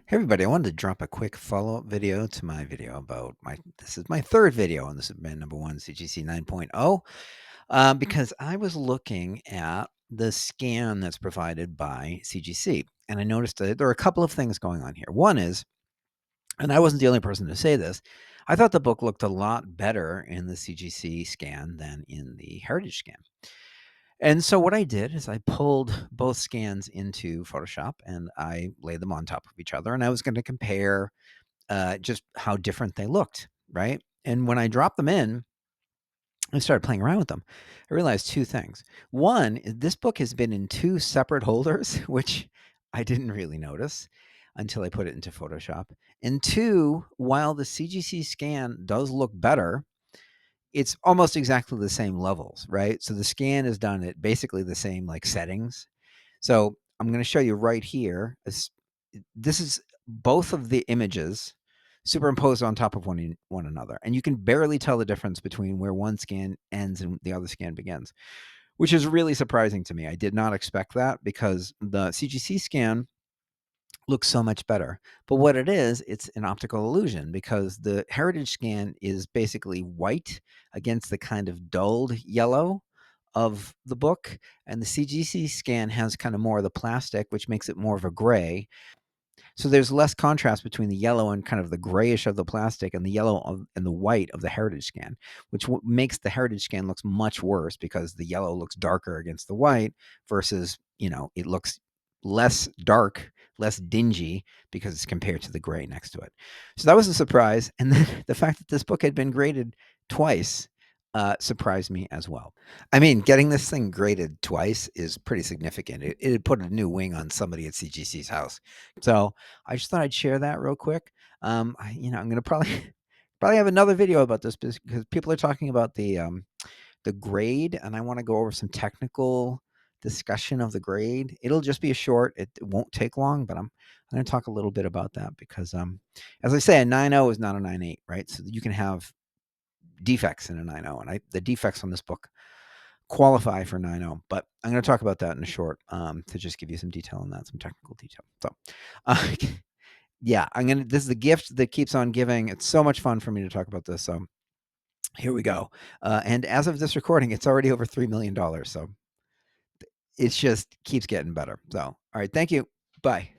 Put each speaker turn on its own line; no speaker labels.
Hey everybody, I wanted to drop a quick follow-up video to my video about this is my third video, and this has been number one CGC 9.0, because I was looking at the scan that's provided by CGC, and I noticed that there are a couple of things going on here. One is, and I wasn't the only person to say this, I thought the book looked a lot better in the CGC scan than in the Heritage scan. And so what I did is I pulled both scans into Photoshop and I laid them on top of each other, and I was going to compare just how different they looked, right? And when I dropped them in and started playing around with them, I realized two things. One, this book has been in two separate holders, which I didn't really notice until I put it into Photoshop. And two, while the CGC scan does look better, it's almost exactly the same levels, right? So the scan is done at basically the same like settings. So I'm going to show you right here. This is both of the images superimposed on top of one another, and you can barely tell the difference between where one scan ends and the other scan begins, which is really surprising to me. I did not expect that because the CGC scan looks so much better. But what it is, it's an optical illusion because the Heritage scan is basically white against the kind of dulled yellow of the book, and the CGC scan has kind of more of the plastic, which makes it more of a gray. So there's less contrast between the yellow and kind of the grayish of the plastic and the yellow and the white of the Heritage scan, which makes the Heritage scan looks much worse because the yellow looks darker against the white versus, it looks less dark, less dingy because it's compared to the gray next to it. So that was a surprise. And then the fact that this book had been graded twice surprised me as well. I mean, getting this thing graded twice is pretty significant. It had put a new wing on somebody at CGC's house. So I just thought I'd share that real quick. I'm gonna probably probably have another video about this because people are talking about the grade, and I want to go over some technical discussion of the grade. It'll just be a short. It won't take long, but I'm going to talk a little bit about that because, as I say, a 9.0 is not a 9.8, right? So you can have defects in a 9.0, and the defects on this book qualify for 9.0, but I'm going to talk about that in a short to just give you some detail on that, some technical detail. So, uh, yeah, this is the gift that keeps on giving. It's so much fun for me to talk about this. So here we go. And as of this recording, it's already over $3 million. So it just keeps getting better. So, all right. Thank you. Bye.